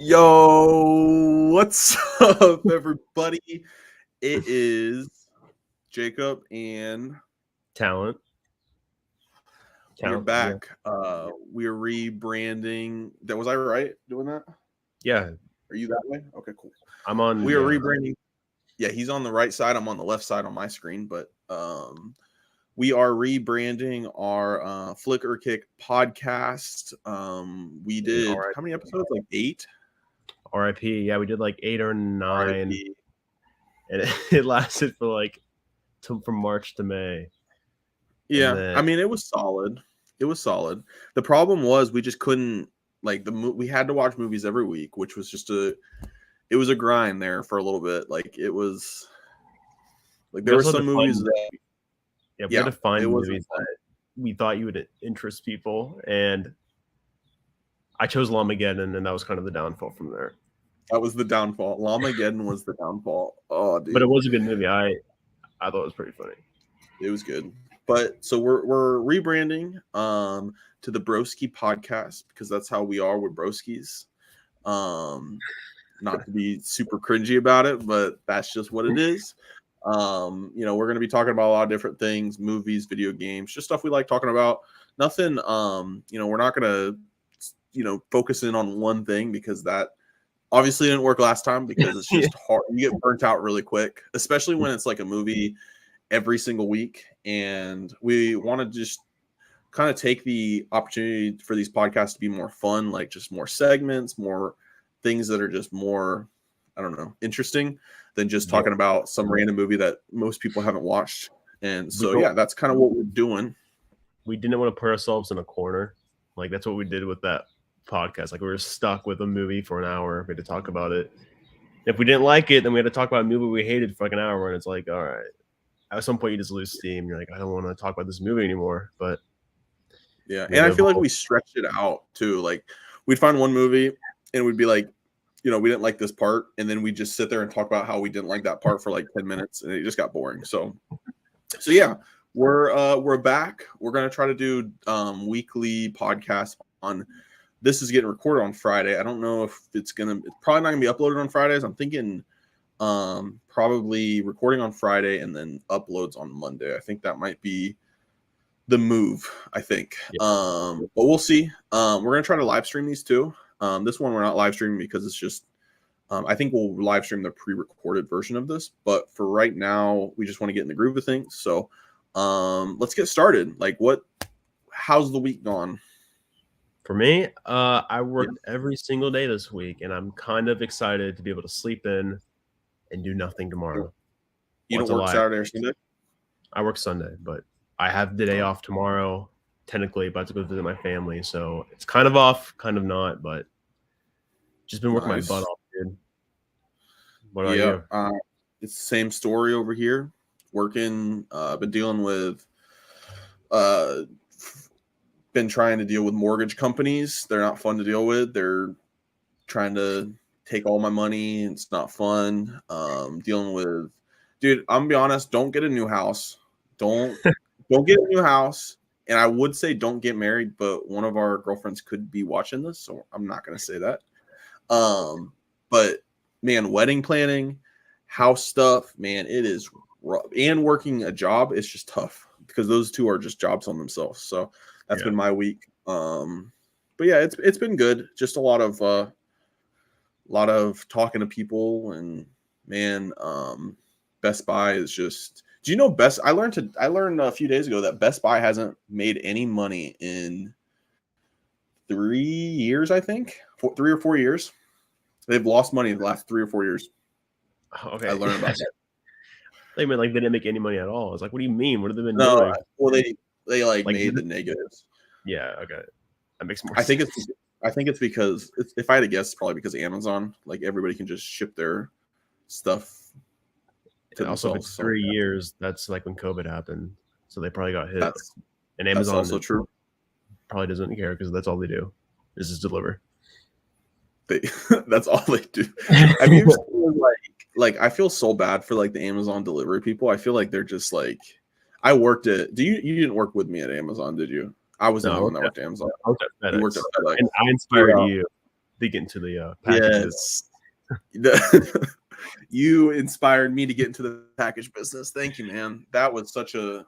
Yo, what's up, everybody? It is Jacob and Talent. we're back. We're rebranding. Was I right doing that? Yeah. Are you that way? Okay, cool. I'm on. We are rebranding. Yeah, he's on the right side. I'm on the left side on my screen, but we are rebranding our Flicker Kick podcast. We did how many episodes? Like 8. RIP. Yeah, we did like 8 or 9, RIP. And it lasted for like from March to May. Yeah, then, I mean, it was solid. It was solid. The problem was we just couldn't we had to watch movies every week, which was just it was a grind there for a little bit. Like it was like there were some movies that we had to find movies that we thought you would interest people, and I chose Llamageddon, and that was kind of the downfall from there. That was the downfall. Llamageddon was the downfall. Oh, dude. But it was a good movie. I thought it was pretty funny. It was good. But so we're rebranding to the Broski Podcast because that's how we are with Broskis. Not to be super cringy about it, but that's just what it is. We're going to be talking about a lot of different things, movies, video games, just stuff we like talking about. Nothing, we're not going to, focus in on one thing because that obviously didn't work last time because it's just hard. You get burnt out really quick, especially when it's like a movie every single week. And we want to just kind of take the opportunity for these podcasts to be more fun, like just more segments, more things that are just more, interesting than just talking about some random movie that most people haven't watched. And so, that's kind of what we're doing. We didn't want to put ourselves in a corner. Like that's what we did with that podcast. Like we were stuck with a movie for an hour. We had to talk about it. If we didn't like it, then we had to talk about a movie we hated for like an hour. And it's like, all right. At some point, you just lose steam. You're like, I don't want to talk about this movie anymore. But yeah, and I feel like we stretched it out too. Like we'd find one movie and we'd be like, we didn't like this part, and then we just sit there and talk about how we didn't like that part for like 10 minutes, and it just got boring. So yeah, we're back. We're gonna try to do weekly podcasts on. This is getting recorded on Friday. I don't know if it's probably not gonna be uploaded on Fridays. I'm thinking probably recording on Friday and then uploads on Monday. I think that might be the move, I think. Yeah. But we'll see. We're going to try to live stream these too. This one we're not live streaming because it's just, I think we'll live stream the pre-recorded version of this. But for right now, we just want to get in the groove of things. So let's get started. Like how's the week gone? For me, I worked every single day this week, and I'm kind of excited to be able to sleep in and do nothing tomorrow. You don't work Saturday or Sunday? I work Sunday, but I have the day off tomorrow, technically, about to go visit my family. So it's kind of off, kind of not, but just been working my butt off, dude. What about you? It's the same story over here. Working, been dealing with, been trying to deal with mortgage companies. They're not fun to deal with. They're trying to take all my money. It's not fun. Dealing with, dude, I'm gonna be honest, don't get a new house. Don't get a new house. And I would say don't get married, but one of our girlfriends could be watching this, so I'm not gonna say that. But man, wedding planning, house stuff, man, it is rough. And working a job is just tough because those two are just jobs on themselves. So that's been my week. But yeah, it's been good. Just a lot of talking to people, and man, Best Buy is just. Do you know I learned a few days ago that Best Buy hasn't made any money in 3 years. I think 3 or 4 years. They've lost money in the last 3 or 4 years. Okay, I learned about that. They meant like they didn't make any money at all. I was like, what do you mean? What have they been doing? Well, they made the negatives. Yeah. Okay, that makes more. I think it's because if I had to guess, it's probably because Amazon, like everybody can just ship their stuff. And also, if it's 3 years, that's like when COVID happened, so they probably got hit. And Amazon that's also true. Probably doesn't care because that's all they do is just deliver. That's all they do. I mean, I feel so bad for like the Amazon delivery people. I feel like they're just like, I worked at. You didn't work with me at Amazon, did you? I was the one that worked at Amazon. I worked at FedEx. And I inspired you to get into the packages. Yes. You inspired me to get into the package business. Thank you, man. That was such a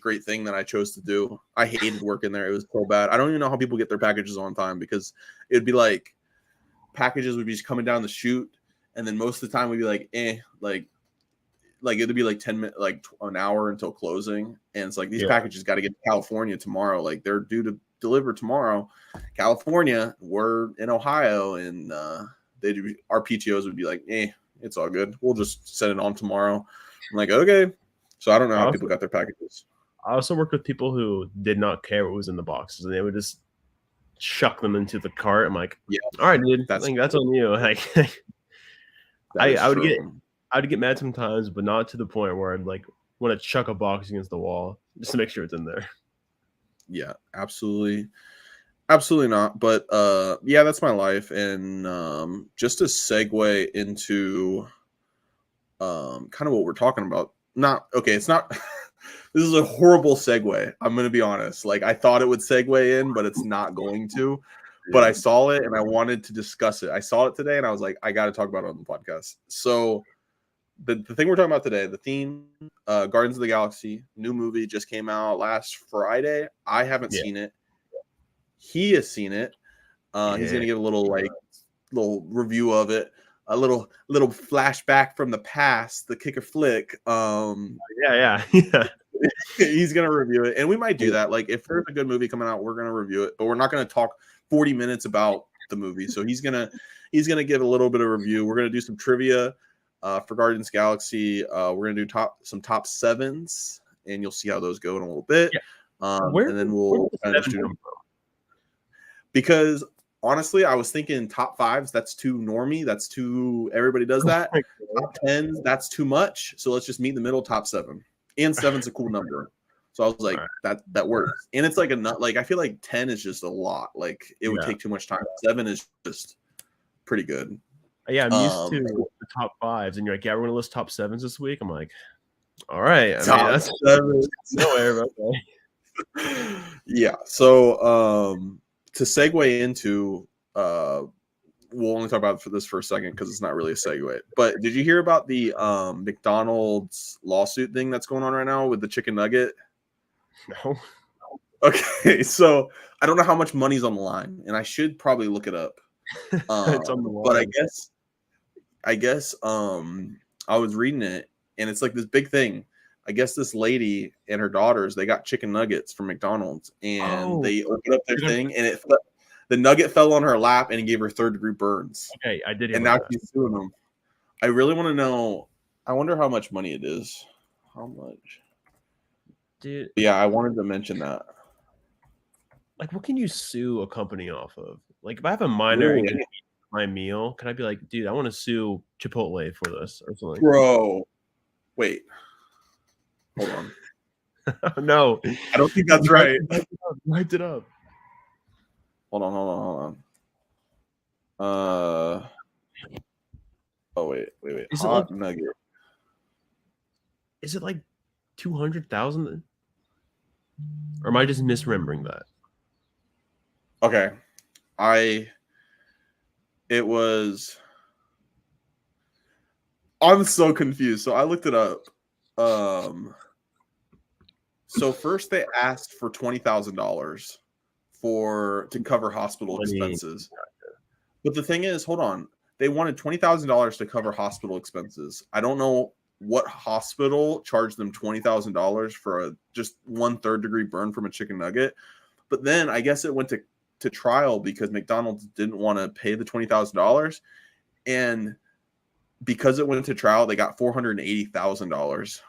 great thing that I chose to do. I hated working there. It was so bad. I don't even know how people get their packages on time, because it'd be like packages would be just coming down the chute, and then most of the time we'd be like, like it'd be like 10 minutes, like an hour until closing. And it's like, these packages got to get to California tomorrow. Like, they're due to deliver tomorrow. California, we're in Ohio, and our PTOs would be like, it's all good. We'll just send it on tomorrow. I'm like, okay. So I don't know how people got their packages. I also worked with people who did not care what was in the boxes, and they would just chuck them into the cart. I'm like, all right, dude, that's on you. Like, I would get mad sometimes, but not to the point where I'd like want to chuck a box against the wall just to make sure it's in there. Yeah, absolutely not. But that's my life. And just to segue into kind of what we're talking about. It's not. This is a horrible segue. I'm going to be honest. Like, I thought it would segue in, but it's not going to. But I saw it and I wanted to discuss it. I saw it today and I was like, I got to talk about it on the podcast. So the thing we're talking about today, the theme, Guardians of the Galaxy, new movie just came out last Friday. I haven't seen it. He has seen it. He's going to give a little review of it. A little flashback from the past, the kicker flick. He's gonna review it, and we might do that. Like, if there's a good movie coming out, we're gonna review it, but we're not gonna talk 40 minutes about the movie. So he's gonna give a little bit of review. We're gonna do some trivia for Guardians Galaxy. We're gonna do some top sevens, and you'll see how those go in a little bit. And then we'll kind of do them. Because honestly, I was thinking top fives, that's too normie. That's too, everybody does that. Top 10s, that's too much. So let's just meet in the middle, top 7. And 7's a cool number. So I was like, that works. And it's like I feel like 10 is just a lot. Like, it would take too much time. 7 is just pretty good. Yeah, I'm used to the top 5s. And you're like, we're going to list top 7s this week. I'm like, all right. That's 7. Nowhere, okay. Yeah. So to segue into we'll only talk about this for a second because it's not really a segue. But did you hear about the McDonald's lawsuit thing that's going on right now with the chicken nugget? No. Okay, so I don't know how much money's on the line, and I should probably look it up. It's on the line. But I guess I was reading it, and it's like this big thing. I guess this lady and her daughters, they got chicken nuggets from McDonald's, and they opened up their thing, and the nugget fell on her lap and it gave her 3rd-degree burns. Okay, I did. And now she's suing them. I really want to know. I wonder how much money it is. How much? Dude. Yeah, I wanted to mention that. Like, what can you sue a company off of? Like, if I have a minor and eat my meal, can I be like, dude, I want to sue Chipotle for this or something? Bro, wait. Hold on. No. I don't think that's right. Write it up. Hold on. Oh, wait. Is Hot nugget. Is it like 200,000? Or am I just misremembering that? Okay. I'm so confused. So I looked it up. So first they asked for $20,000 to cover hospital expenses. But the thing is, hold on. They wanted $20,000 to cover hospital expenses. I don't know what hospital charged them $20,000 for just 1 3rd-degree burn from a chicken nugget. But then I guess it went to trial because McDonald's didn't want to pay the $20,000. And because it went to trial, they got $480,000.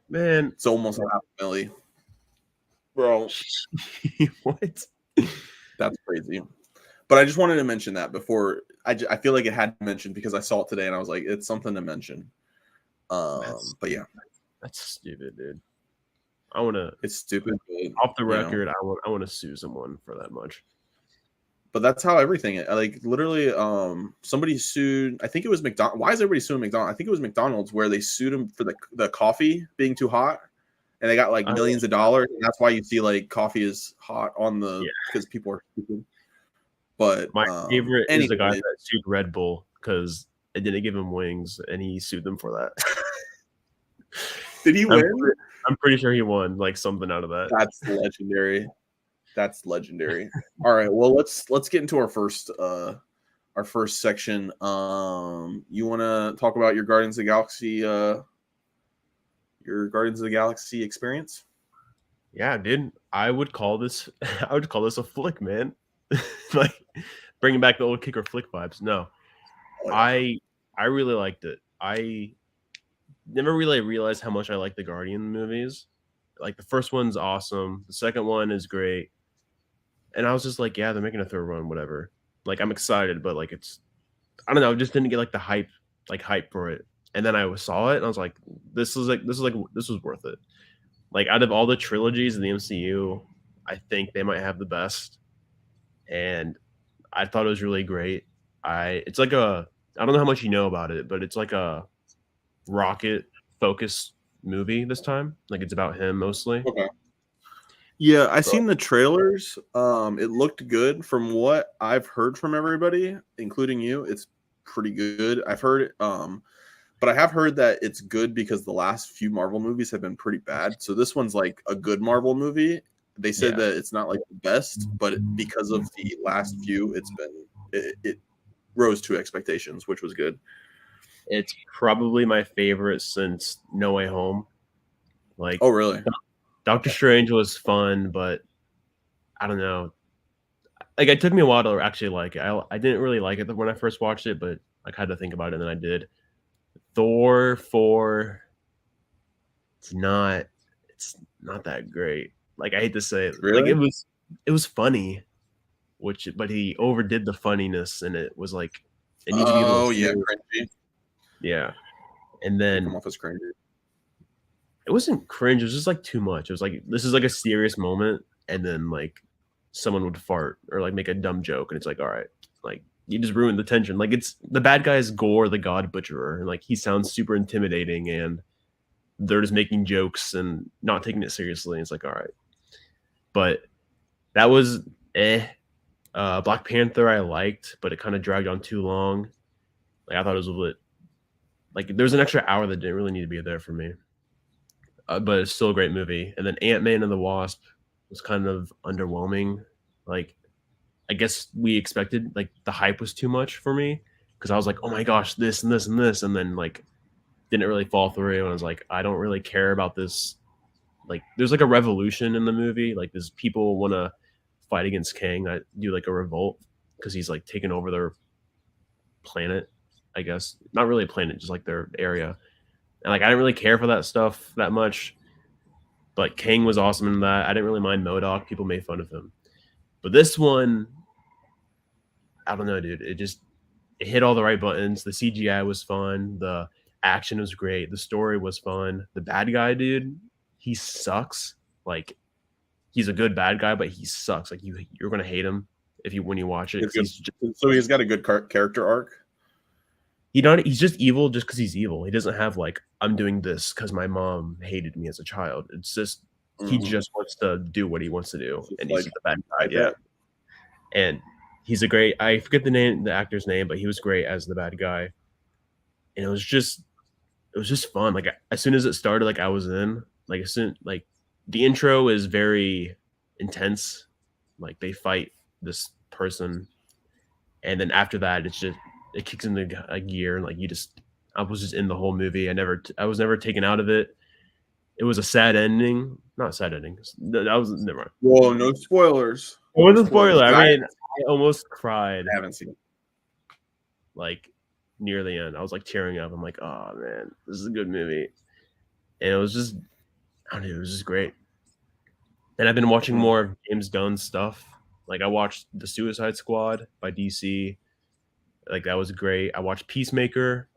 Man, it's almost $500,000. Bro, what? That's crazy. But I just wanted to mention that before. I feel like it had to mention because I saw it today and I was like, it's something to mention. But yeah, that's stupid, dude. I want to. It's stupid. Off the record, I want to sue someone for that much. But that's how everything. Like literally, somebody sued. I think it was McDonald's. Why is everybody suing McDonald's? I think it was McDonald's where they sued him for the coffee being too hot. And they got like millions of dollars. And that's why you see like coffee is hot on the because people are stupid. But My favorite is the guy anyway, that sued Red Bull because it didn't give him wings, and he sued them for that. did he win? I'm pretty sure he won like something out of that. That's legendary. That's legendary. All right, well let's get into our first section. You want to talk about your Guardians of the Galaxy experience? Yeah, dude. I would call this a flick, man. Like bringing back the old kicker flick vibes. No. Oh, yeah. I really liked it. I never really realized how much I like the Guardian movies. Like the first one's awesome. The second one is great. And I was just like, yeah, they're making a third one, whatever. Like I'm excited, but like I don't know, I just didn't get like the hype for it. And then I saw it and I was like, this was worth it. Like out of all the trilogies in the MCU, I think they might have the best. And I thought it was really great. It's like I don't know how much you know about it, but it's like a Rocket focused movie this time. Like it's about him mostly. Okay. Yeah, I seen the trailers. It looked good from what I've heard from everybody, including you. It's pretty good. I've heard but I have heard that it's good because the last few Marvel movies have been pretty bad. So this one's like a good Marvel movie. They said that it's not like the best, but because of the last few, it rose to expectations, which was good. It's probably my favorite since No Way Home. Like, oh really? Doctor Strange was fun, but I don't know. Like, it took me a while to actually like it. I didn't really like it when I first watched it, but I had to think about it, and then I did. Thor 4, it's not that great. Like, I hate to say it. Really? Like, it was funny, but he overdid the funniness, and it was like it needs to be a little cringy. Yeah. And then come off as cringy. It wasn't cringe, it was just like too much. It was like this is like a serious moment, and then like someone would fart or like make a dumb joke, and it's like, all right, like you just ruined the tension. Like it's the bad guy is Gore the God Butcherer, and like he sounds super intimidating, and they're just making jokes and not taking it seriously. And it's like, all right. But that was Black Panther I liked, but it kind of dragged on too long. Like I thought it was a bit like there was an extra hour that didn't really need to be there for me. But it's still a great movie. And then Ant-Man and the Wasp was kind of underwhelming. Like, I guess we expected, like, the hype was too much for me because I was like, oh my gosh, this and this and this. And then, like, didn't really fall through. And I was like, I don't really care about this. Like, there's, like, a revolution in the movie. Like, there's people want to fight against Kang. I do, like, a revolt because he's, like, taking over their planet, I guess. Not really a planet, just, like, their area. And like I didn't really care for that stuff that much, but Kang was awesome in that. I didn't really mind MODOK. People made fun of him, but this one, I don't know, dude. It hit all the right buttons. The CGI was fun. The action was great. The story was fun. The bad guy, dude, he sucks. Like he's a good bad guy, but he sucks. Like you're gonna hate him when you watch it. So he's got a good character arc. He's just evil just because he's evil. He doesn't have like I'm doing this because my mom hated me as a child. It's just he just wants to do what he wants to do, and he's the bad guy. Yeah, and he's I forget the actor's name, but he was great as the bad guy, and it was just fun. Like as soon as it started, like I was in. Like the intro is very intense. Like they fight this person, and then after that, it kicks into a gear, and like I was just in the whole movie. I was never taken out of it. It was a sad ending, not sad ending. That was never mind. Whoa, no spoilers. It wasn't a spoiler. I mean, I almost cried. I haven't seen it. Like near the end, I was like tearing up. I'm like, oh man, this is a good movie, and it was just, I don't know, it was just great. And I've been watching more of James Gunn's stuff. Like I watched The Suicide Squad by DC. Like that was great. I watched Peacemaker.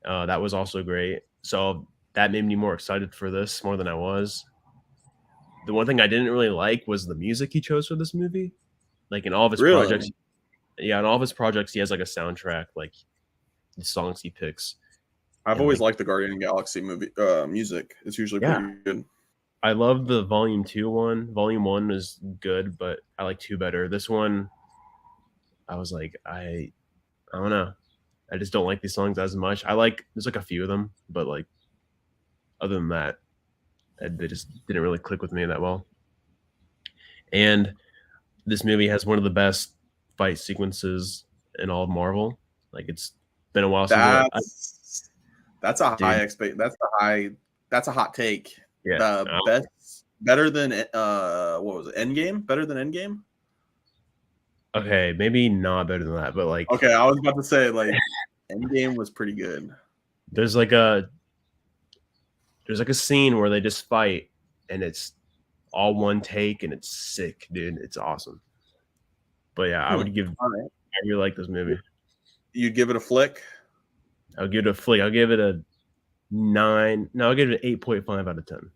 That was also great. So that made me more excited for this more than I was. The one thing I didn't really like was the music he chose for this movie. Like in all of his projects. Yeah, in all of his projects, he has like a soundtrack, like the songs he picks. I've always liked the Guardian of the Galaxy movie music. It's usually pretty good. I love the Volume 2 one. Volume 1 is good, but I like 2 better. This one, I was like, I don't know. I just don't like these songs as much. There's like a few of them, but like other than that, they just didn't really click with me that well. And this movie has one of the best fight sequences in all of Marvel. Like it's been a while since that's a dude, high expect. That's a hot take. yeah, The best, better than what was it? Endgame? Better than Endgame? okay, maybe not better than that, but like Okay, I was about to say like Endgame was pretty good. there's like a scene where they just fight and it's all one take and it's sick, dude. It's awesome. But yeah, I really like this movie. You'd give it a flick? I'll give it a flick. I'll give it a 9. No, I'll give it an 8.5 out of 10.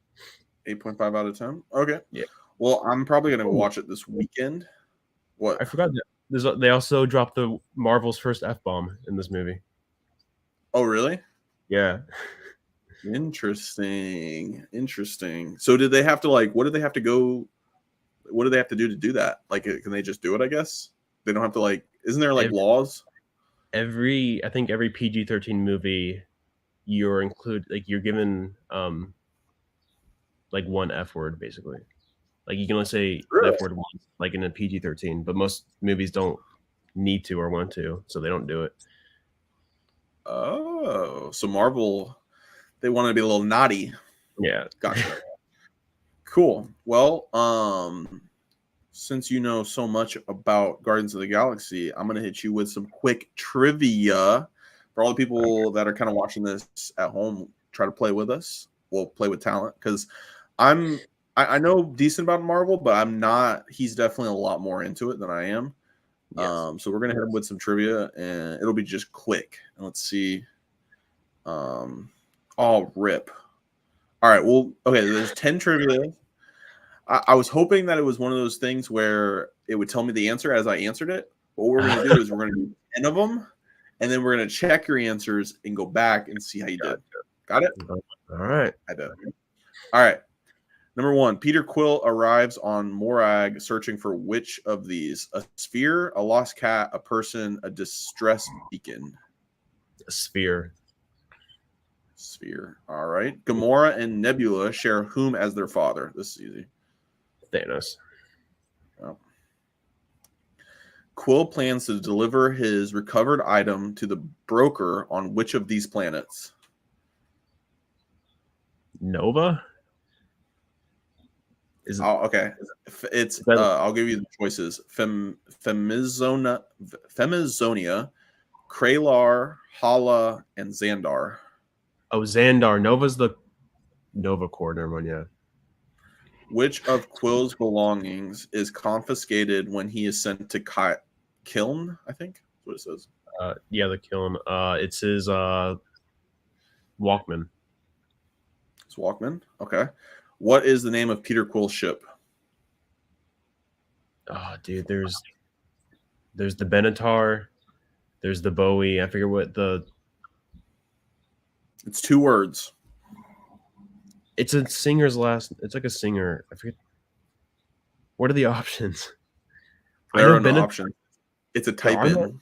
8.5 out of 10? Okay. Yeah. Well, I'm probably going to watch it this weekend. What? I forgot that. They also dropped the Marvel's first F-bomb in this movie. Oh, really? Yeah. Interesting. So did they have to what did they have to do that? Like, can they just do it, I guess? They don't have to isn't there laws? I think every PG-13 movie you're given like one F word basically. Like you can only say Really? F word once, like in a PG-13, but most movies don't need to or want to, so they don't do it. Oh, so Marvel, they wanted to be a little naughty. Yeah. Gotcha. Cool. Well, since you know so much about Guardians of the Galaxy, I'm gonna hit you with some quick trivia for all the people that are kind of watching this at home. Try to play with us. We'll play with talent because I know decent about Marvel, but I'm not. He's definitely a lot more into it than I am. Yes. So we're gonna hit him with some trivia, and it'll be just quick. And let's see. Oh, rip. All right. Well, okay. There's 10 trivia. I was hoping that it was one of those things where it would tell me the answer as I answered it. But what we're going to do is we're going to do 10 of them, and then we're going to check your answers and go back and see how you did. Got it? All right. I did. All right. Number 1, Peter Quill arrives on Morag searching for which of these? A sphere, a lost cat, a person, a distress beacon? A sphere. All right. Gamora and Nebula share whom as their father? This is easy. Thanos. Oh. Quill plans to deliver his recovered item to the broker on which of these planets? Nova? Okay. It's I'll give you the choices. Femizonia, Kralar, Hala, and Xandar. Oh, Xandar. Nova's the Nova Corps. Never mind, yeah. Which of Quill's belongings is confiscated when he is sent to Kiln? I think that's what it says. Yeah, the Kiln. It's his Walkman. It's Walkman. Okay. What is the name of Peter Quill's ship? Oh, dude, there's the Benatar, there's the Bowie. I forget what the. It's 2 words. It's a singer's last. It's like a singer. I forget. What are the options? There are no options. It's a type in.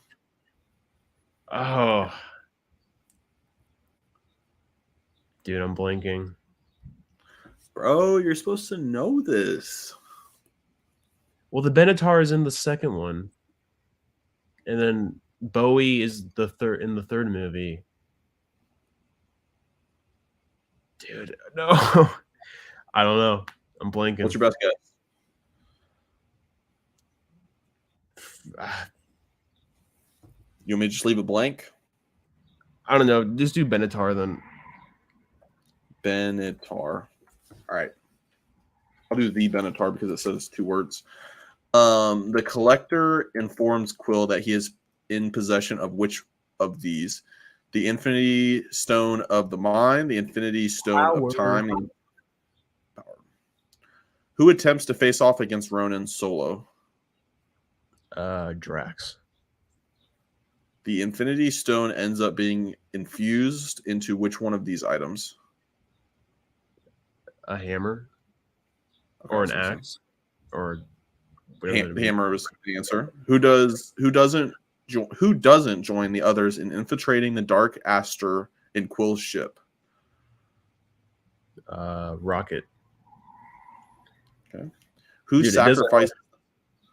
Oh, dude, I'm blanking. Bro, you're supposed to know this. Well, the Benatar is in the second one, and then Bowie is in the third movie. Dude, no, I don't know. I'm blanking. What's your best guess? You want me to just leave it blank? I don't know. Just do Benatar then. Benatar. All right. I'll do the Benatar because it says 2 words. The collector informs Quill that he is in possession of which of these? The Infinity Stone of the Mind, the Infinity Stone of Time. Power. Who attempts to face off against Ronan solo? Drax. The Infinity Stone ends up being infused into which one of these items? A hammer, or an axe, or Hammer was the answer. Who doesn't join the others in infiltrating the Dark Aster in Quill's ship? Rocket. Okay. Who sacrificed?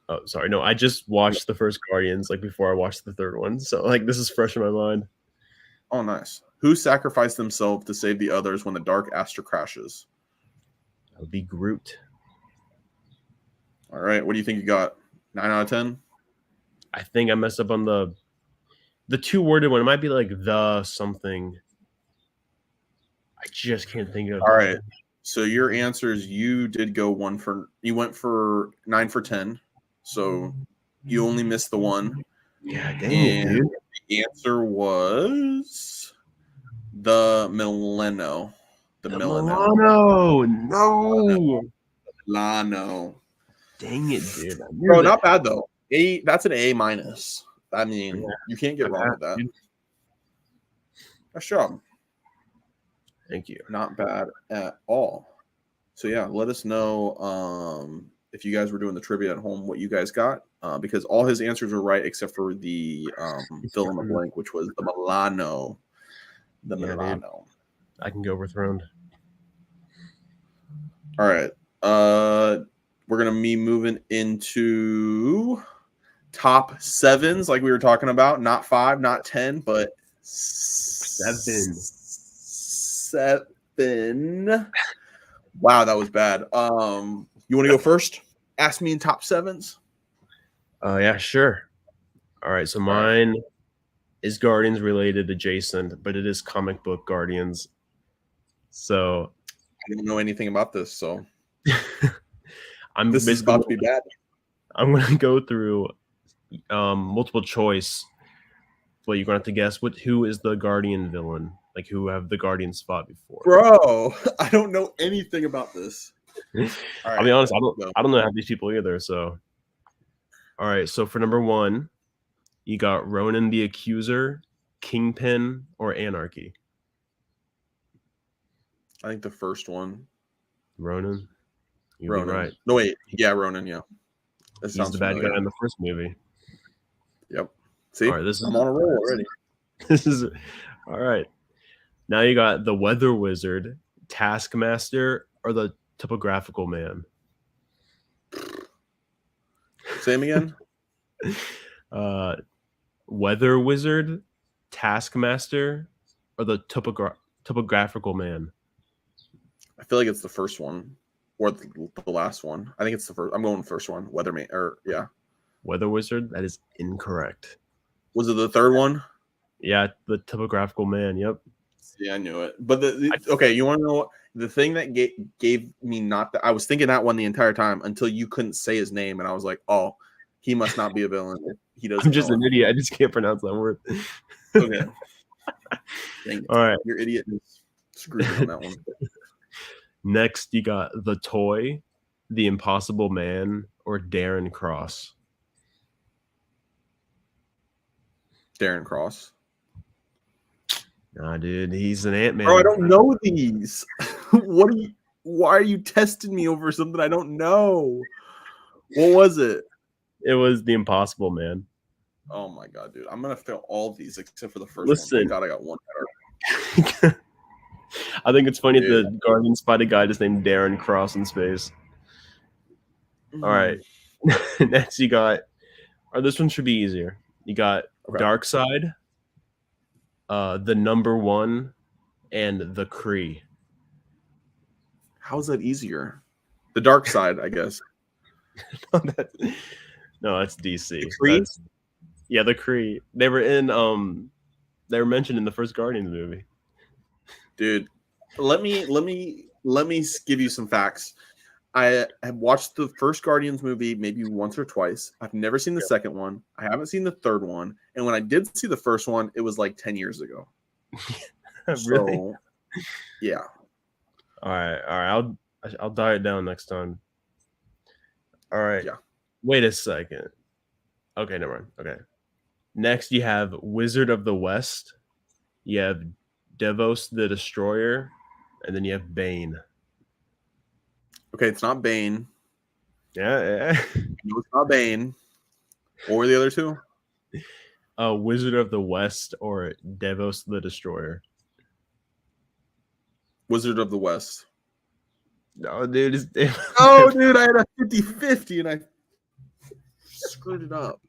Oh, sorry. No, I just watched the first Guardians like before I watched the third one, so like this is fresh in my mind. Oh, nice. Who sacrificed themselves to save the others when the Dark Aster crashes? That would be Groot. All right. What do you think you got? 9 out of 10? I think I messed up on the two-worded one. It might be like the something. I just can't think of it. All right. So your answers, you went for 9 for 10. So you only missed the one. Yeah, dang it, dude. The answer was the Milano. The Milano. No. Milano. Dang it, dude. Bro, not bad though. That's an A minus. I mean, you can't get wrong with that. Nice job. Thank you. Not bad at all. So yeah, let us know if you guys were doing the trivia at home, what you guys got, because all his answers were right except for the fill in the blank, which was the Milano. The Milano. Dude. I can go overthrown. All right. We're gonna be moving into top 7s, like we were talking about. Not 5, not 10, but 7. Wow, that was bad. You want to go first? Ask me in top 7s. Yeah, sure. All right, so mine is Guardians related adjacent, but it is comic book Guardians. So I don't know anything about this, so this is about to be bad. I'm going to go through multiple choice, but you're going to have to guess who is the Guardian villain, like who have the Guardians fought before. Bro, I don't know anything about this. Right, I'll be honest, I don't know half these people either. So, all right. So for number 1, you got Ronan the Accuser, Kingpin, or Anarchy. I think the first one. Ronan. Ronan. Right. No, wait. Yeah, Ronan. Yeah. He's the bad guy in the first movie. Yep. See, all right, I'm on a roll already. This is all right. Now you got the Weather Wizard, Taskmaster, or the Topographical Man. Same again. Weather Wizard, Taskmaster, or the Topographical Man. I feel like it's the first one or the last one. I think it's the first. I'm going with the first one. Weatherman, or yeah. Weather Wizard. That is incorrect. Was it the third one? Yeah, the Topographical Man. Yep. Yeah, I knew it. But okay, you want to know the thing that gave me not that I was thinking that one the entire time until you couldn't say his name, and I was like, oh, he must not be a villain. He doesn't. I'm just an idiot. I just can't pronounce that word. Okay. All right, your idiot is screwed on that one. Next, you got the Toy, the Impossible Man, or Darren Cross. Darren Cross. Nah, dude, he's an Ant-Man. Bro, I don't know these. Why are you testing me over something I don't know? What was it? It was the Impossible Man. Oh my god, dude. I'm gonna fail all of these except for the first Listen. one. Thank god I got one better. I think it's funny the Guardians fight a guy just named Darren Cross in space. All right. Next you got, or this one should be easier. You got Darkseid, the Number One, and the Kree. How's that easier? The Dark Side, I guess. No, that's DC. The Kree? Yeah, the Kree. They were mentioned in the first Guardians movie. Dude, let me give you some facts. I have watched the first Guardians movie maybe once or twice. I've never seen the second one. I haven't seen the third one. And when I did see the first one, it was like 10 years ago. Really? So, yeah. All right. I'll dial it down next time. All right. Yeah. Wait a second. Okay, never mind. Okay. Next, you have Wizard of the West. You have Devos the Destroyer, and then you have Bane. Okay, it's not Bane. Yeah. No, it's not Bane. What were the other two? Wizard of the West or Devos the Destroyer. Wizard of the West. No, dude. Oh, dude, I had a 50-50 and I screwed it up.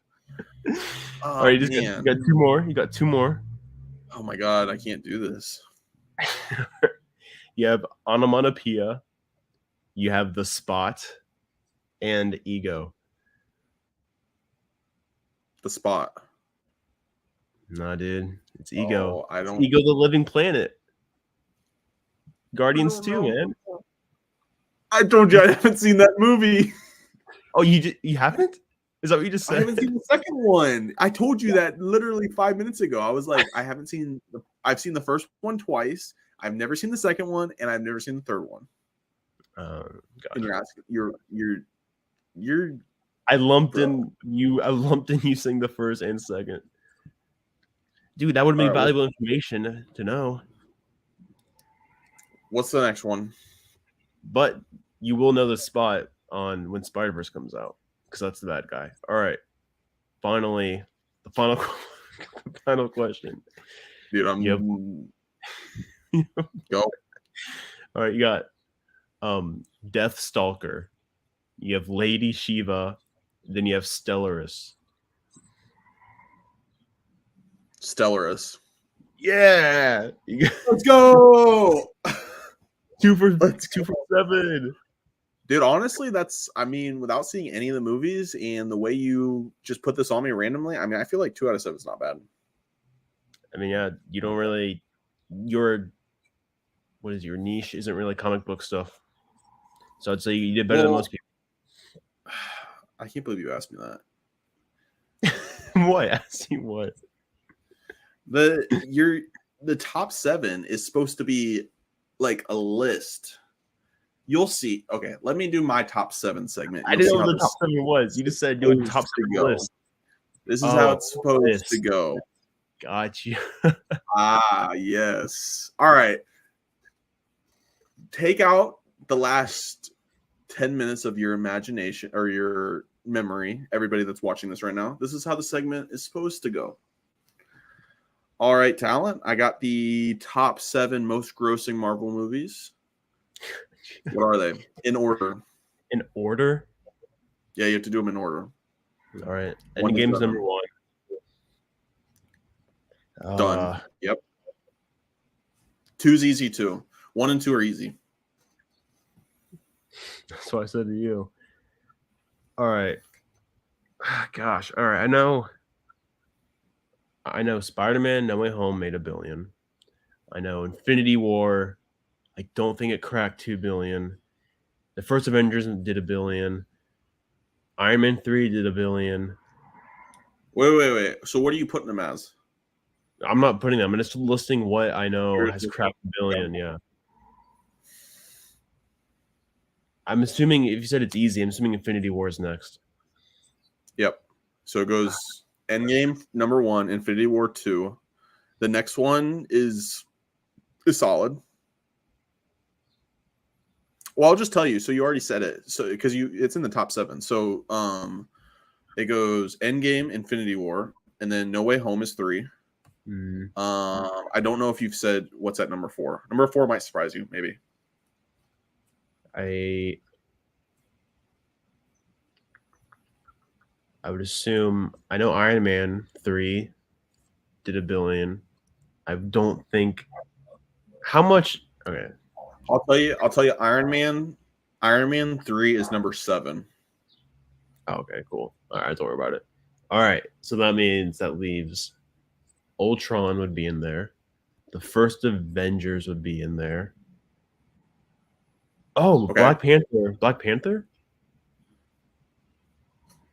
Oh, all right, you got two more. You got two more. Oh my god, I can't do this. You have Onomatopoeia. You have The Spot and Ego. The Spot. Nah, dude. It's Ego. I don't. It's Ego, the Living Planet. Guardians 2, man. I told you I haven't seen that movie. Oh, you haven't? Is that what you just said? I haven't seen the second one. I told you that literally 5 minutes ago. I was like, I've seen the first one twice. I've never seen the second one, and I've never seen the third one. Gotcha. And you're asking, you're. I lumped in you saying the first and second. Dude, that would be valuable information to know. What's the next one? But you will know The Spot on when Spider-Verse comes out, because that's the bad guy. All right. Finally, the final question. Dude, go. All right, you got Death Stalker. You have Lady Shiva. Then you have Stellaris. Stellaris. Yeah. Let's go. 2 for 7. Dude, honestly, without seeing any of the movies and the way you just put this on me randomly, I feel like 2 out of 7 is not bad. I mean, yeah, you don't really, your niche isn't really comic book stuff. So I'd say you did better than most people. I can't believe you asked me that. What? Ask you what? The top 7 is supposed to be like a list. You'll see. Okay, let me do my top 7 segment. I didn't know what the top 7 was. You just said doing top 7 list. This is how it's supposed to go. Got you. Yes. All right. Take out the last 10 minutes of your imagination or your memory. Everybody that's watching this right now, this is how the segment is supposed to go. All right, talent. I got the top 7 most grossing Marvel movies. What are they? In order. In order? Yeah, you have to do them in order. All right. Endgame's number 1. Done. Yep. 2's easy too. 1 and 2 are easy. That's what I said to you. All right. Gosh. All right. I know Spider-Man No Way Home made $1 billion. I know Infinity War, I don't think it cracked $2 billion. The first Avengers did $1 billion. Iron Man 3 did $1 billion. Wait. So what are you putting them as? I'm not putting them. I'm just listing what I know has cracked $1 billion. Yeah. I'm assuming if you said it's easy, I'm assuming Infinity War is next. Yep. So it goes Endgame number 1, Infinity War 2. The next one is solid. Well, I'll just tell you. So you already said it. So because it's in the top 7. So it goes Endgame, Infinity War, and then No Way Home is 3. I don't know if you've said what's at number 4. Number 4 might surprise you, maybe. I would assume I know Iron Man 3 did $1 billion. I don't think how much. Okay, I'll tell you. Iron Man 3 is number 7. Oh, okay, cool. All right, don't worry about it. All right, so that means that leaves Ultron would be in there. The first Avengers would be in there. Oh, okay. Black Panther.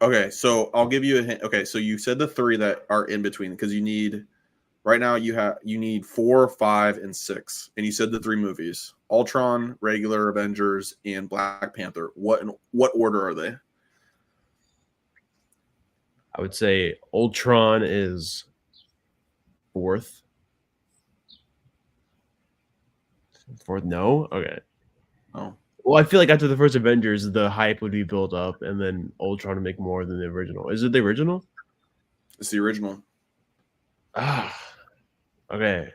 Okay, so I'll give you a hint. Okay, so you said the 3 that are in between because you need right now you need 4, 5, and 6, and you said the 3 movies: Ultron, regular Avengers, and Black Panther. What order are they? I would say Ultron is 4th. 4th? No. Okay. Oh, Well, I feel like after the first Avengers, the hype would be built up, and then Ultron to make more than the original. Is it the original? It's the original. Ah, okay.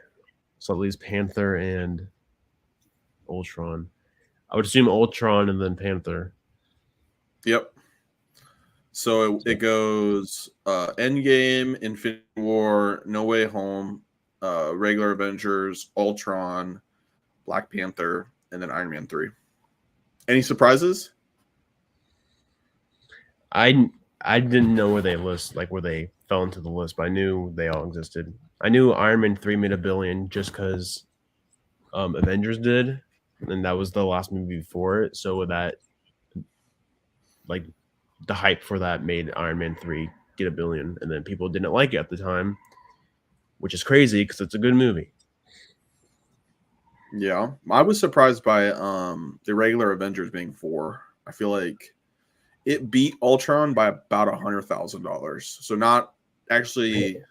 So at least Panther and Ultron. I would assume Ultron and then Panther. Yep. So it goes Endgame, Infinity War, No Way Home, regular Avengers, Ultron, Black Panther, and then Iron Man 3. Any surprises? I didn't know where they where they fell into the list, but I knew they all existed. I knew Iron Man 3 made $1 billion just because Avengers did, and that was the last movie before it. So that, like, the hype for that made Iron Man 3 get $1 billion, and then people didn't like it at the time, which is crazy because it's a good movie. Yeah, I was surprised by the regular Avengers being 4. I feel like it beat Ultron by about $100,000. So not actually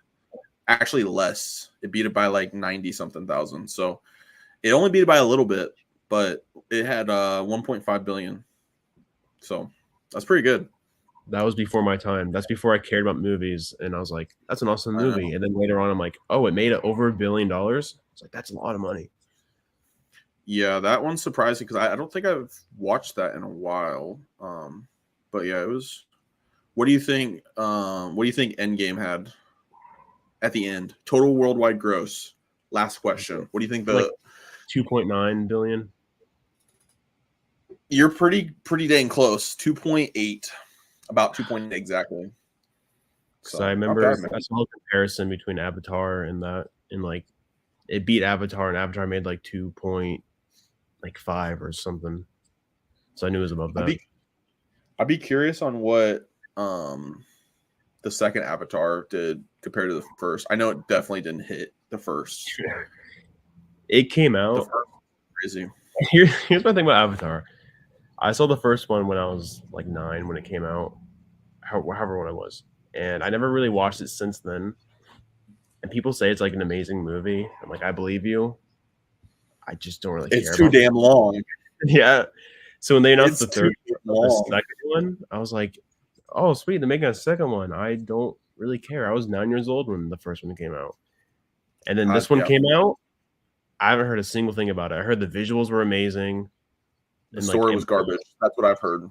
less. It beat it by like 90 something thousand. So it only beat it by a little bit, but it had 1.5 billion. So that's pretty good. That was before my time. That's before I cared about movies, and I was like, "That's an awesome movie." And then later on, I'm like, "Oh, it made it over $1 billion." It's like, that's a lot of money. Yeah, that one's surprising because I don't think I've watched that in a while. But yeah, it was. What do you think? What do you think Endgame had at the end? Total worldwide gross. Last question. What do you think? Like 2.9 billion. You're pretty dang close. 2.8. About 2.8 exactly. So I remember I saw a comparison between Avatar and that, and like it beat Avatar, and Avatar made like 2.5 or something. So I knew it was above that. I'd be curious on what the second Avatar did compared to the first. I know it definitely didn't hit the first. It came out crazy. Here's my thing about Avatar. I saw the first one when I was like 9 when it came out, however old I was, and I never really watched it since then. And people say it's like an amazing movie. I'm like, I believe you. I just don't really care. It's too damn long. Yeah. So when they announced the second one, I was like, oh, sweet, they're making a second one. I don't really care. I was 9 years old when the first one came out. And then this one came out. I haven't heard a single thing about it. I heard the visuals were amazing. The story was garbage. That's what I've heard.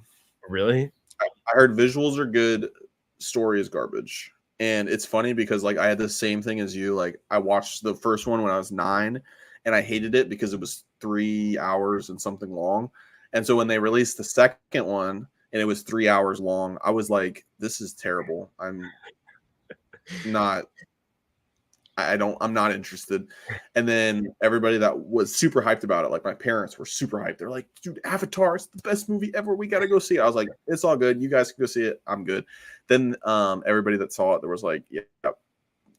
Really? I heard visuals are good. Story is garbage. And it's funny because like I had the same thing as you. Like I watched the first one when I was 9 and I hated it because it was 3 hours and something long. And so when they released the second one and it was 3 hours long, I was like, this is terrible. I'm not interested. And then everybody that was super hyped about it, like my parents were super hyped. They're like, dude, Avatar is the best movie ever. We got to go see it. I was like, it's all good. You guys can go see it. I'm good. Then everybody that saw it, there was like, yeah,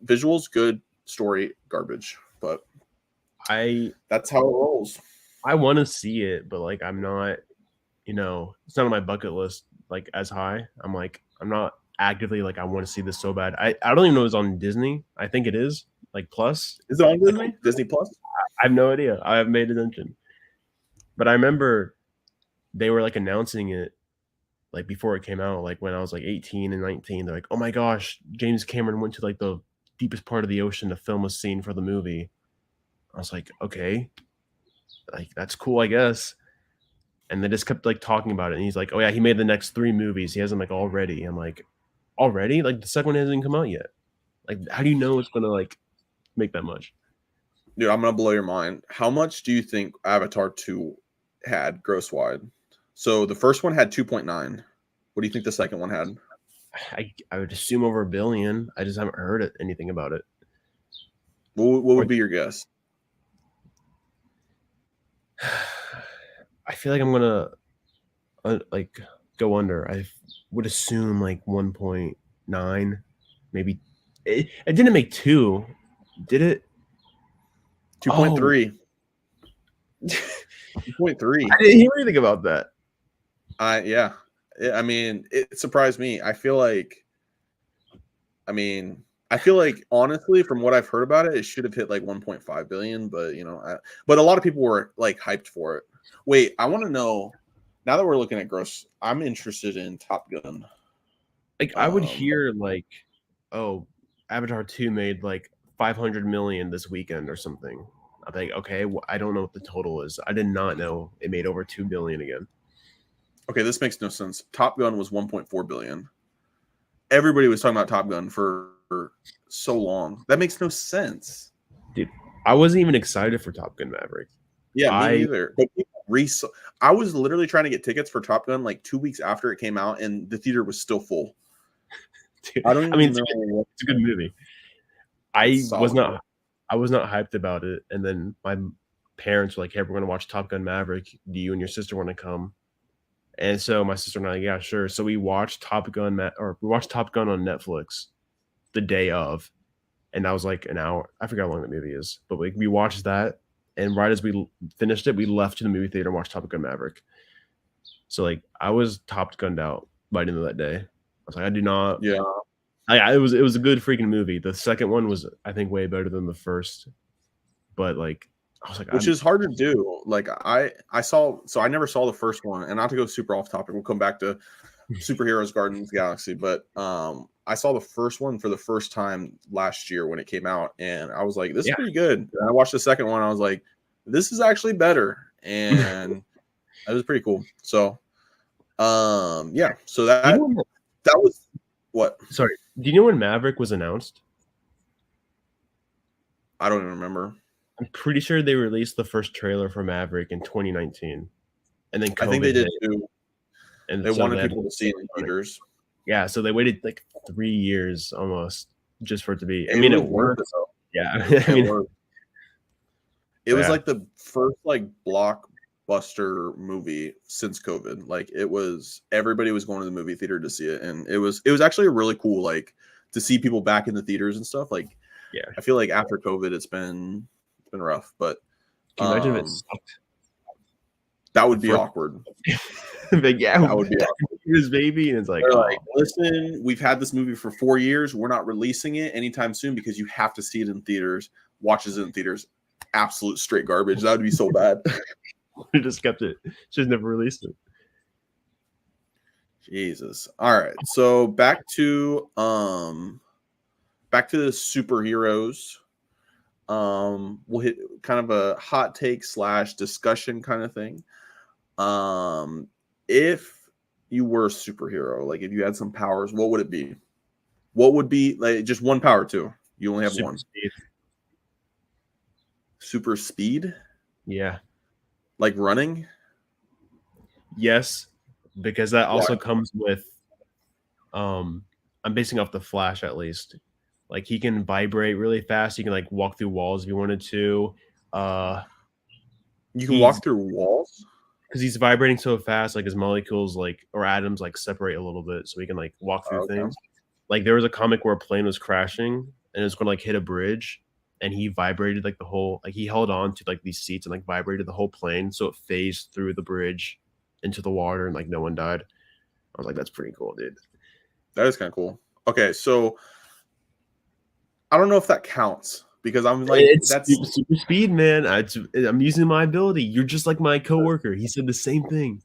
visuals, good, story, garbage. But that's how it rolls. I want to see it, but like, I'm not, it's not on my bucket list, like as high. I'm like, I'm not actively like, I want to see this so bad. I don't even know if it's on Disney. I think it is, like Plus. Is it on Disney? Disney Plus? I have no idea. I haven't made attention. But I remember they were like announcing it like before it came out, like when I was like 18 and 19. They're like, oh my gosh, James Cameron went to like the deepest part of the ocean to film a scene for the movie. I was like, okay, like that's cool, I guess. And they just kept like talking about it. And he's like, oh yeah, he made the next 3 movies. He has them like already. I'm like, already? Like the second one hasn't even come out yet. Like, how do you know it's gonna like make that much? Dude, I'm gonna blow your mind. How much do you think Avatar 2 had gross wide? So the first one had 2.9. What do you think the second one had? I would assume over $1 billion. I just haven't heard anything about it. What would be your guess? I feel like I'm gonna like go under. I would assume like 1.9, maybe. It didn't make 2, did it? 2.3. 2.3. I didn't hear anything about that. Yeah. I mean, it surprised me. I feel like honestly, from what I've heard about it, it should have hit like 1.5 billion. But but a lot of people were like hyped for it. Wait, I want to know now that we're looking at gross, I'm interested in Top Gun. Like I would hear like, oh, Avatar 2 made like 500 million this weekend or something. I'm like, okay, well, I don't know what the total is. I did not know it made over 2 billion again. Okay, this makes no sense. Top Gun was 1.4 billion. Everybody was talking about Top Gun for so long. That makes no sense. Dude, I wasn't even excited for Top Gun Maverick. Yeah, me neither. But I was literally trying to get tickets for Top Gun like 2 weeks after it came out, and the theater was still full. Dude, I mean, it's a good movie. I was not hyped about it, and then my parents were like, "Hey, we're going to watch Top Gun Maverick. Do you and your sister want to come?" And so my sister and I, yeah, sure. So we watched Top Gun on Netflix the day of, and that was like an hour. I forgot how long the movie is, but like we watched that, and right as we finished it, we left to the movie theater and watched Top Gun Maverick. So like I was Top Gunned out by the end of that day. I was like, I do not. Yeah. It was a good freaking movie. The second one was, I think, way better than the first. But like, I was like, which is hard to do. Like I never saw the first one, and not to go super off topic, we'll come back to Superheroes Guardians Galaxy, but I saw the first one for the first time last year when it came out, and I was like, this is pretty good. And I watched the second one, I was like, this is actually better, and that was pretty cool. So yeah, so that was what? Sorry, do you know when Maverick was announced? I don't even remember. I'm pretty sure they released the first trailer for Maverick in 2019, and then I think they did too. And they wanted people to see it in theaters. Yeah, so they waited like 3 years almost just for it to be. I mean, it worked. Yeah, I mean, it was like the first like blockbuster movie since COVID. Like it was, everybody was going to the movie theater to see it, and it was actually really cool, like to see people back in the theaters and stuff. Like, yeah, I feel like after COVID, it's been rough, but can you imagine if it sucked? That would be awkward. But yeah, that would be awkward. His baby, and it's like, like, listen, we've had this movie for 4 years. We're not releasing it anytime soon because you have to see it in theaters. Watches it in theaters. Absolute straight garbage. That would be so bad. We just kept it. Just never released it. Jesus. All right. So back to the superheroes. We'll hit kind of a hot take / discussion kind of thing. If you were a superhero, like if you had some powers, what would it be? What would be like just one power too? You only have super one. Speed. Super speed? Yeah. Like running? Yes, because that also comes with I'm basing off the Flash at least. Like he can vibrate really fast. He can like walk through walls if you wanted to. You can walk through walls because he's vibrating so fast. Like his molecules, like or atoms, like separate a little bit, so he can like walk through things. Like there was a comic where a plane was crashing and it was going to like hit a bridge, and he vibrated like the whole. Like he held on to like these seats and like vibrated the whole plane, so it phased through the bridge into the water, and like no one died. I was like, that's pretty cool, dude. That is kind of cool. Okay, so I don't know if that counts because I'm like, that's super speed, man. I'm using my ability. You're just like my coworker. He said the same thing.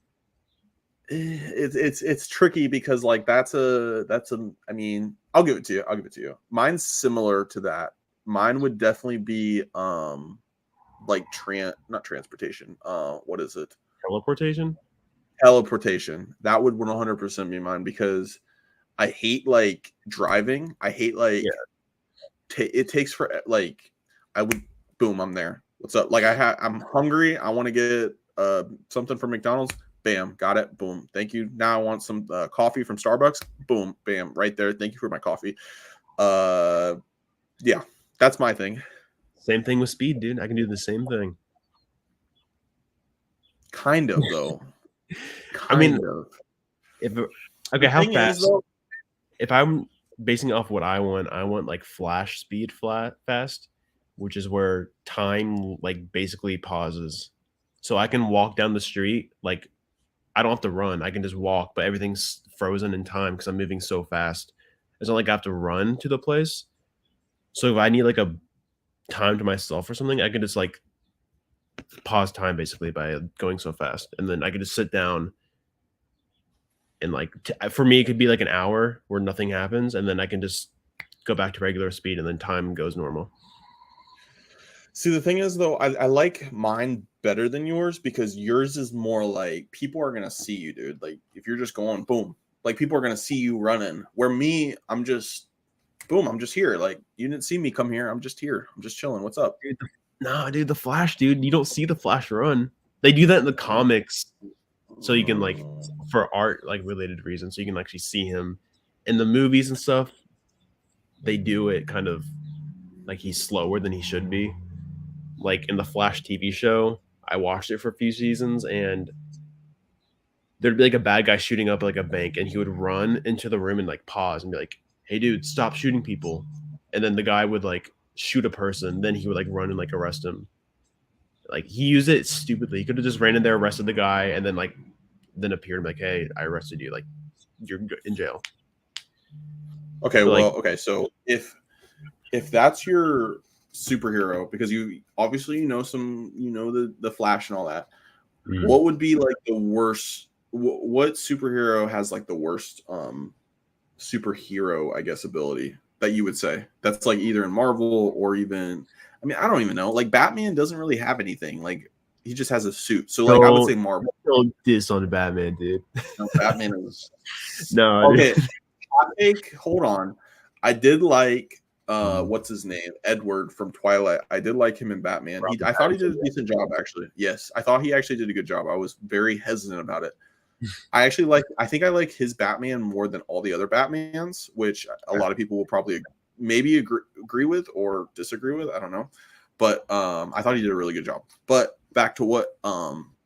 It's tricky because like that's a I mean, I'll give it to you. Mine's similar to that. Mine would definitely be like not transportation. What is it? Teleportation. That would 100% be mine because I hate like driving. I hate like it takes for like I would boom. I'm there. What's up? Like I'm hungry. I want to get something from McDonald's. Bam, got it. Boom. Thank you. Now I want some coffee from Starbucks. Boom, bam, right there. Thank you for my coffee. Yeah, that's my thing. Same thing with speed, dude. I can do the same thing. Kind of though. I mean, how fast? If I'm basing off what I want like flash speed fast, which is where time like basically pauses. So I can walk down the street, like I don't have to run. I can just walk, but everything's frozen in time because I'm moving so fast. It's not like I have to run to the place. So if I need like a time to myself or something, I can just like pause time basically by going so fast. And then I can just sit down And like for me, it could be like an hour where nothing happens, and then I can just go back to regular speed, and then time goes normal. See, the thing is, though, I like mine better than yours because yours is more like people are gonna see you, dude. Like if you're just going boom, like people are gonna see you running. Where me, I'm just boom, I'm just here. Like you didn't see me come here. I'm just here. I'm just chilling. What's up? Dude, the Flash, dude. You don't see the Flash run. They do that in the comics, so you can like for art like related reasons, so you can actually see him in the movies and stuff. They do it kind of like he's slower than he should be. Like in the Flash TV show, I watched it for a few seasons, and there'd be like a bad guy shooting up like a bank, and he would run into the room and like pause and be like, "Hey, dude, stop shooting people." And then the guy would like shoot a person, then he would like run and like arrest him. Like he used it stupidly. He could have just ran in there, arrested the guy, and then like then appeared and be like, "Hey, I arrested you. Like you're in jail." Okay, but well, okay. So if that's your superhero, because you obviously the Flash and all that, what would be like the worst? What superhero has like the worst superhero, I guess, ability that you would say that's like either in Marvel or even, I mean, I don't even know. Like Batman doesn't really have anything. Like he just has a suit. So like I would say Marvel. Don't diss on Batman, dude. No, Batman is no. Okay, hold on. I did like what's his name? Edward from Twilight. I did like him in Batman. I thought he did a decent job, actually. Yes, I thought he actually did a good job. I was very hesitant about it. I think I like his Batman more than all the other Batmans, which a lot of people will probably maybe agree with or disagree with. I don't know. But I thought he did a really good job. But back to what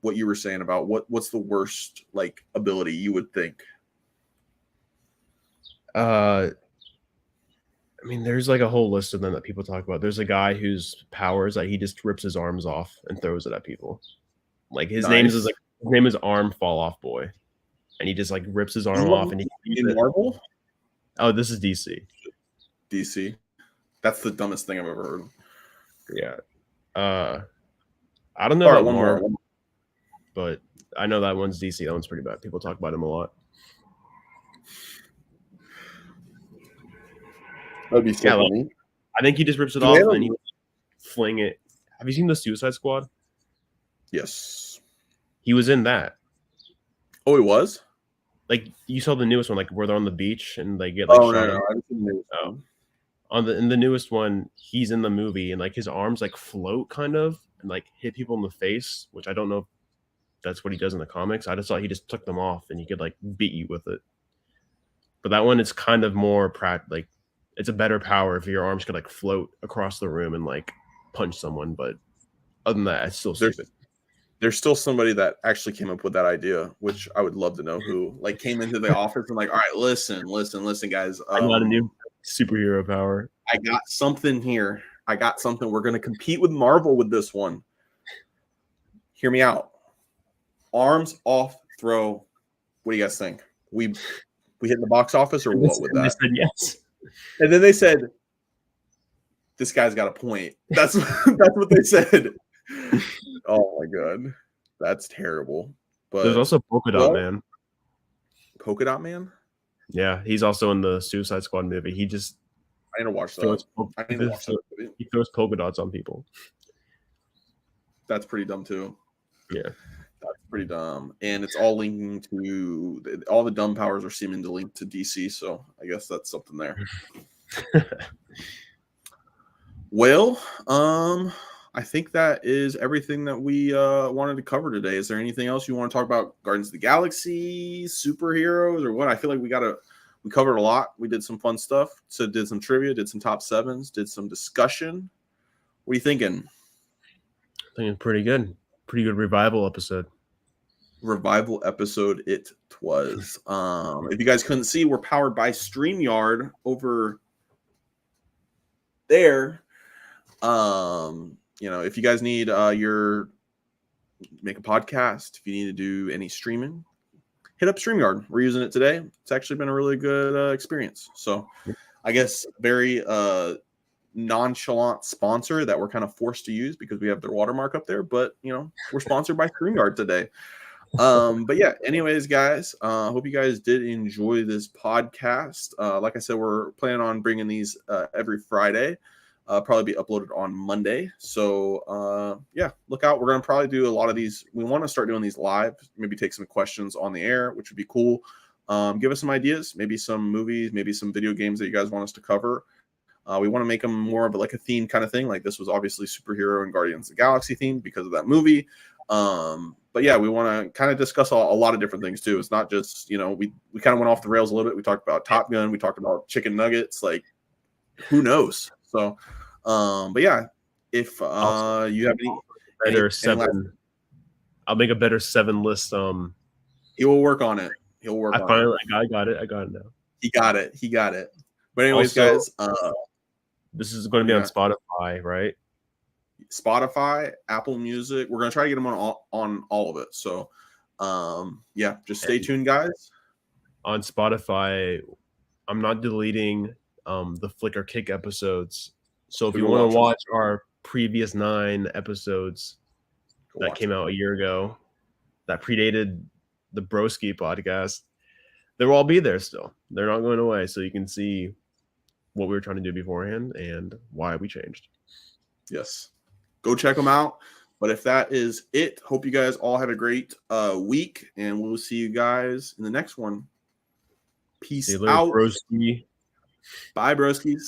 you were saying about what's the worst like ability you would think? I mean, there's like a whole list of them that people talk about. There's a guy whose powers that he just rips his arms off and throws it at people. Like his name is Arm Fall Off Boy, and he just like rips his arm off and he in Marvel. Oh, this is DC. DC. That's the dumbest thing I've ever heard. Yeah. I don't know about Marvel, but I know that one's DC. That one's pretty bad. People talk about him a lot. That'd be so funny. I think he just rips it off and he fling it. Have you seen the Suicide Squad? Yes. He was in that. Oh, he was? Like you saw the newest one, like where they're on the beach and they get like shot. No. I didn't see the newest one. In the newest one, he's in the movie and like his arms like float kind of and like hit people in the face, which I don't know if that's what he does in the comics. I just thought he just took them off and he could like beat you with it. But that one is kind of more like it's a better power if your arms could like float across the room and like punch someone. But other than that, it's still stupid. There's still somebody that actually came up with that idea, which I would love to know who. Like came into the office and like, all right, listen, guys. I got a new superhero power. I got something here. We're gonna compete with Marvel with this one. Hear me out. Arms off, throw. What do you guys think? We hit the box office or what with that? They said yes. And then they said, "This guy's got a point." That's what they said. Oh my god, that's terrible. But there's also Polka Dot Man. Polka Dot Man? Yeah, he's also in the Suicide Squad movie. I need to watch that. He throws polka dots on people. That's pretty dumb too. Yeah, that's pretty dumb, and it's all linking to all the dumb powers are seeming to link to DC. So I guess that's something there. Well, I think that is everything that we wanted to cover today. Is there anything else you want to talk about? Guardians of the Galaxy, superheroes, or what? I feel like we covered a lot. We did some fun stuff. So did some trivia, did some top sevens, did some discussion. What are you thinking? I think it's pretty good. Pretty good revival episode. Revival episode it was. If you guys couldn't see, we're powered by StreamYard over there. If you guys need make a podcast, if you need to do any streaming, hit up StreamYard. We're using it today. It's actually been a really good experience. So I guess very nonchalant sponsor that we're kind of forced to use because we have their watermark up there. But, we're sponsored by StreamYard today. But yeah, anyways, guys, hope you guys did enjoy this podcast. Like I said, we're planning on bringing these every Friday. Probably be uploaded on Monday. So yeah, look out. We're gonna probably do a lot of these. We want to start doing these live. Maybe take some questions on the air, which would be cool. Give us some ideas. Maybe some movies. Maybe some video games that you guys want us to cover. We want to make them more of like a theme kind of thing. Like this was obviously superhero and Guardians of the Galaxy themed because of that movie. But yeah, we want to kind of discuss a lot of different things too. It's not just, we kind of went off the rails a little bit. We talked about Top Gun. We talked about chicken nuggets. Like, who knows? So, but yeah, if you have better seven, I'll make a better 7 list. He will work on it. He'll work. I got it now. He got it. But anyways, also, guys, this is going to be on Spotify, right? Spotify, Apple Music. We're gonna try to get them on all of it. So, yeah, just stay tuned, guys. On Spotify, I'm not deleting the Flicker Kick episodes. So if you want to watch our previous 9 episodes that came out a year ago, that predated the Broski podcast, they will all be there still. They're not going away, so you can see what we were trying to do beforehand and why we changed. Yes. Go check them out. But if that is it, hope you guys all had a great week, and we'll see you guys in the next one. Peace out. Broski. Bye, broskies.